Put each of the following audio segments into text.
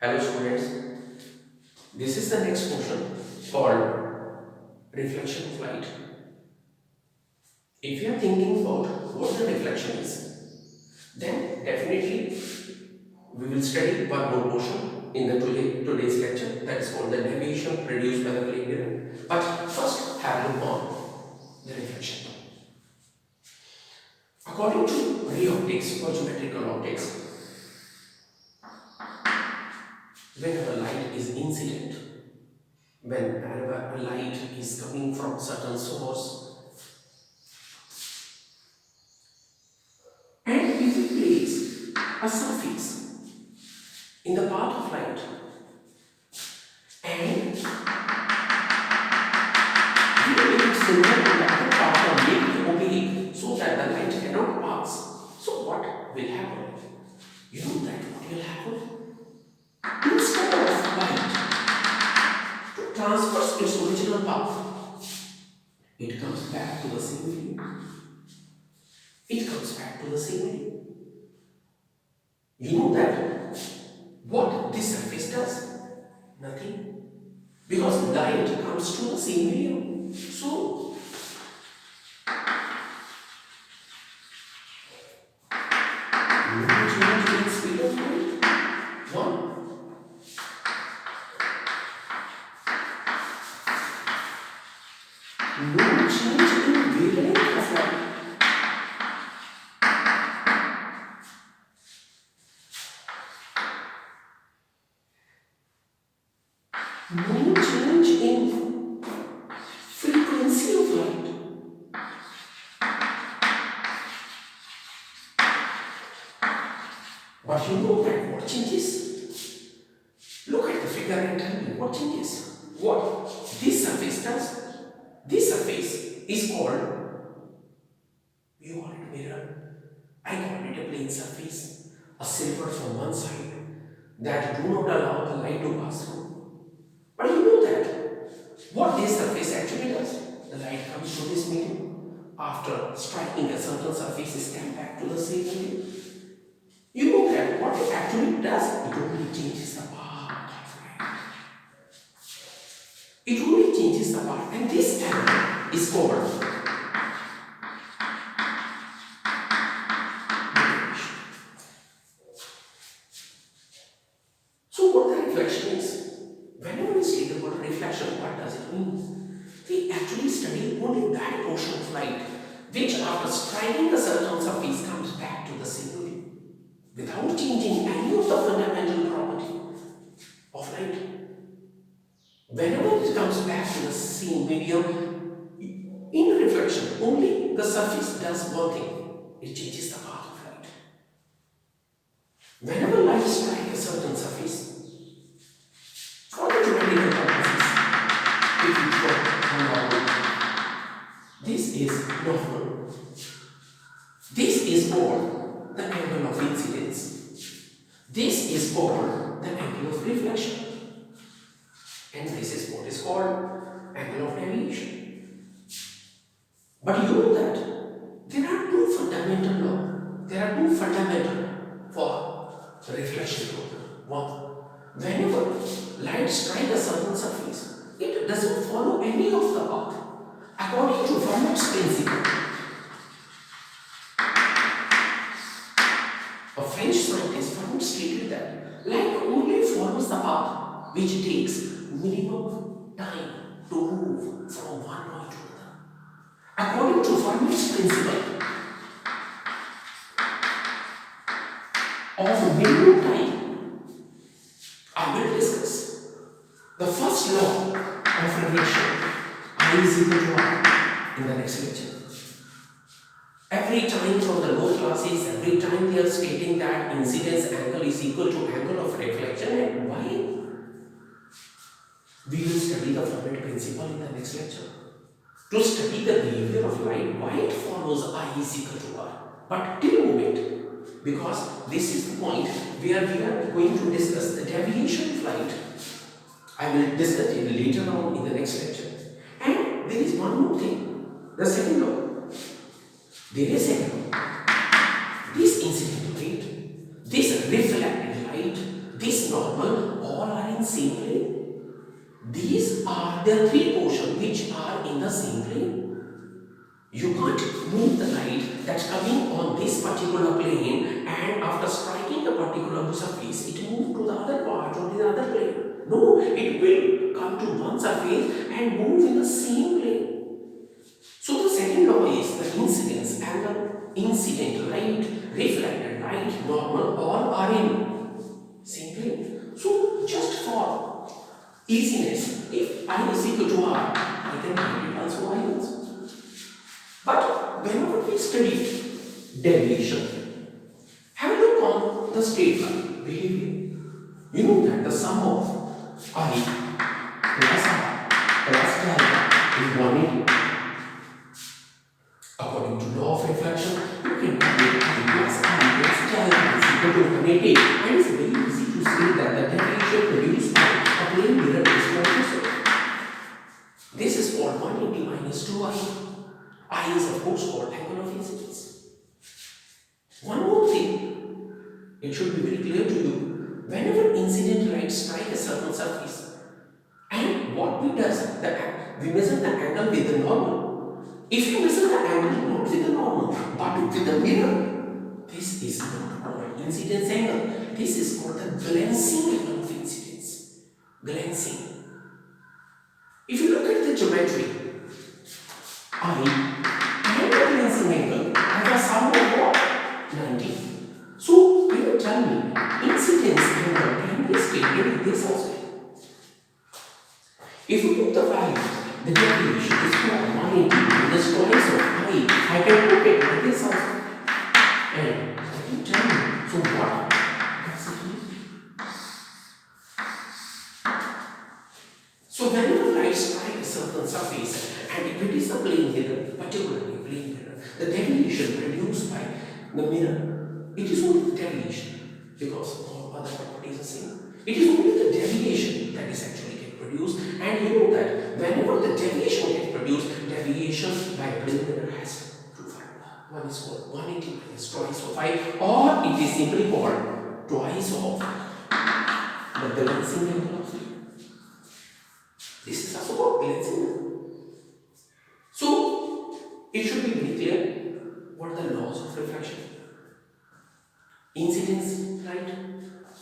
Hello students, this is the next portion called reflection of light. If you are thinking about what the reflection is, then definitely we will study one more portion in the today's lecture, that is called the deviation produced by the plane mirror. But first have a look on the reflection. According to ray optics or geometrical optics, whenever light is incident, whenever a light is coming from certain source and if we place a surface in the path of light and we make it similar to the other path or make it opaque so that the light cannot pass, so what will happen? You know that what will happen? Instead of light to transverse its original path, it comes back to the same medium. It comes back to the same medium. You know that what this surface does? Nothing. Because light comes to the same medium. So, no change in speed of light. One. No change in wavelength of light. No change in frequency of light. But you know that what changes? Look at the figure and tell me what changes. What this surface does? This surface is called, you call it mirror, I call it a plane surface, a silver from one side that do not allow the light to pass through. But you know that what this surface actually does? The light comes to this medium. After striking a certain surface, is come back to the same medium. You know that what it actually does? It only changes the path of light. It only changes the path, and this angle is called reflection. So what the reflection is? Whenever we study the word reflection, what does it mean? We actually study only that portion of light which after striking a certain surface comes back to the same medium without changing any of the fundamental property of light. Whenever it comes back to the same medium, in reflection, only the surface does one thing, it changes the path of light. Whenever light strikes a certain surface, for the geometrical purposes, if you draw a normal, this is normal. This is called the angle of incidence. This is called the angle of reflection. And this is what is called angle of deviation. But you know that there are two fundamental laws. There are two fundamental for reflection law. One, whenever light strikes a certain surface, it doesn't follow any of the path. According to Pathankot's principle, a French scientist Pathankot stated that light only follows the path which takes minimum time to move from one point to another. According to Pathankot's principle of minimum time, I will discuss the first law of reflection, I is equal to R, in the next lecture. Every time from the lower classes, every time they are stating that incidence angle is equal to angle of reflection, and why? We will study the Fermat principle in the next lecture. To study the behavior of light, why it follows I is equal to R. But till moment, because this is the point where we are going to discuss the deviation of light. I will discuss it later on in the next lecture. And there is one more thing, the second law. There is a law. This incident light, this reflected light, is normal, all are in same plane. These are the three portions which are in the same plane. You can't move the light that's coming on this particular plane and after striking a particular surface, it moves to the other part or the other plane. No, it will come to one surface and move in the same plane. So the second law is the incidence and the incident light, reflected light, normal, all are in same plane. So just for easiness, if I is equal to R, I can write it also I also. But whenever we study deviation, have a look on the straight line behavior. You know that the sum of I plus R plus delta is 180. According to law of reflection, you can calculate I plus I plus delta is equal to 180. And it's very easy to say that the deviation produced by a plane mirror is 180. This is called 180 minus 2I. I is of course called angle of incidence. One more thing, it should be very clear to you, whenever incident light strike a certain surface, and what we does, we measure the angle with the normal. If you measure the angle not with the normal, but with the mirror, this is not called incidence angle. This is called the glancing angle of incidence. Glancing. If you look at the geometry, I and the glancing angle have a sum of what? 90. So, you tell me, incidence angle can be stated in this aspect. If you put the value, the deviation is called 180 minus twice of I can put it like this also. And you tell me, so what? That's it. So, whenever light strikes a certain surface, and if it is a plane mirror, particularly plane mirror, the deviation produced by the mirror, it is only the deviation because all other properties are same. It is only the deviation that is actually get produced, and you know that whenever the deviation gets produced, deviation by plane mirror has two formula. One is called 180 minus twice of I, or it is simply called twice of the glancing angle of I. This is also called glancing angle. So, it should be very clear what are the laws of reflection. Incidence light,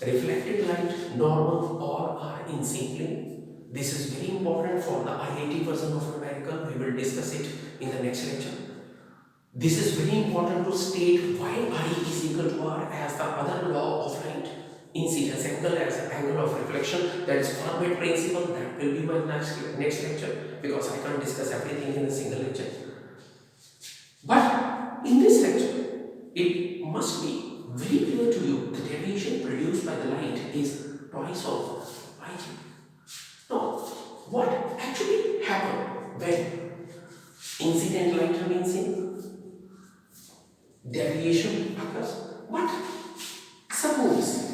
reflected light, normal, all are in same plane. This is very important for the IIT version of numerical. We will discuss it in the next lecture. This is very important to state why I is equal to R as the other law of light. Incidence angle as an angle of reflection, that is Fermat principle. That will be my next lecture because I can't discuss everything in a single lecture. But in this lecture, it must be very clear to you the deviation produced by the light is twice of IT. Now, what actually happens when incident light remains same? Deviation occurs. What? Suppose.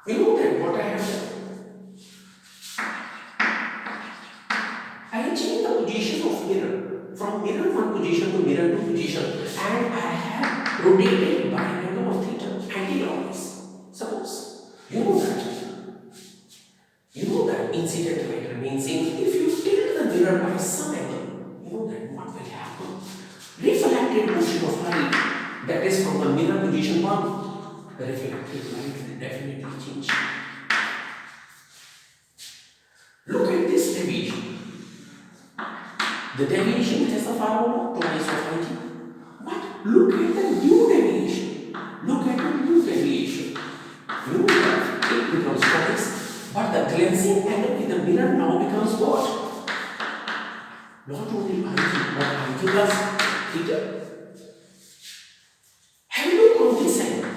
You know that what I have done? I have changed the position of mirror from mirror 1 position to mirror 2 position, and I have rotated by an angle of theta anti-clockwise. Suppose you know that incident light remains same. If you tilt the mirror by some angle, you know that what will happen? Reflected motion of light, that is from the mirror position 1, the reflected light will definitely change. Look at this deviation. The deviation has a formula twice of IT. But look at the new deviation. Look at the new deviation. You know that it becomes twice, but the glancing angle with the mirror now becomes what? Not only IT, but IT plus theta. Have a look on this angle.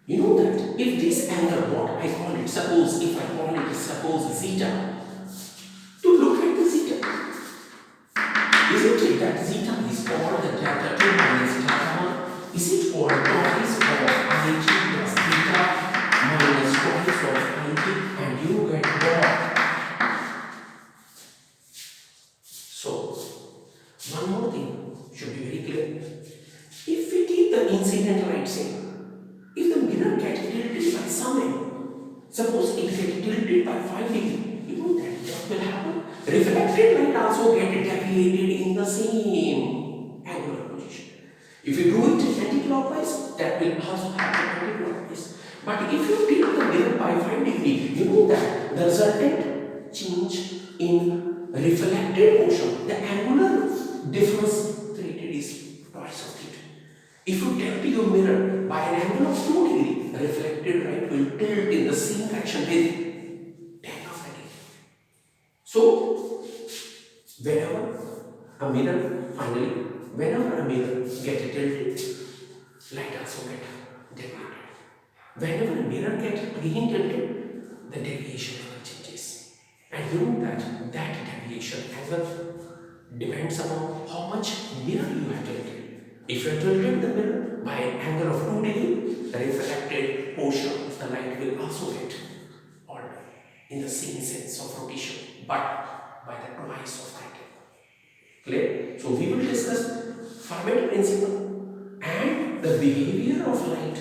You know that if this angle, what I call it, suppose zeta, to look at the zeta, isn't it that zeta is all the delta 2 minus delta 1? Is it all twice of IT plus theta minus twice of IT, and you get what? So One more thing should be very clear. If we keep the incident light same, if the mirror gets tilted by some angle, suppose it gets tilted by 5 degrees, you know that what will happen? Reflected light also get deviated in the same angular position. If you do it anti-clockwise, that will also happen anti-clockwise. But if you tilt the mirror by 5 degrees, you know that the resultant change in reflected portion, the angular difference created is twice of it. If you tilt your mirror by an angle of 2 degrees, the reflected light will tilt in the same direction with 10 of the degree. So, whenever a mirror gets tilted, light also gets deviated. Whenever a mirror gets again tilted, the deviation angle changes. And you know that deviation angle depends upon how much mirror you have tilted. If you have tilted the mirror by an angle of 2 degrees, the reflected portion of the light will also get altered in the same sense of rotation, but by the twice of that angle. Clear? So we will discuss Fermat principle and the behavior of light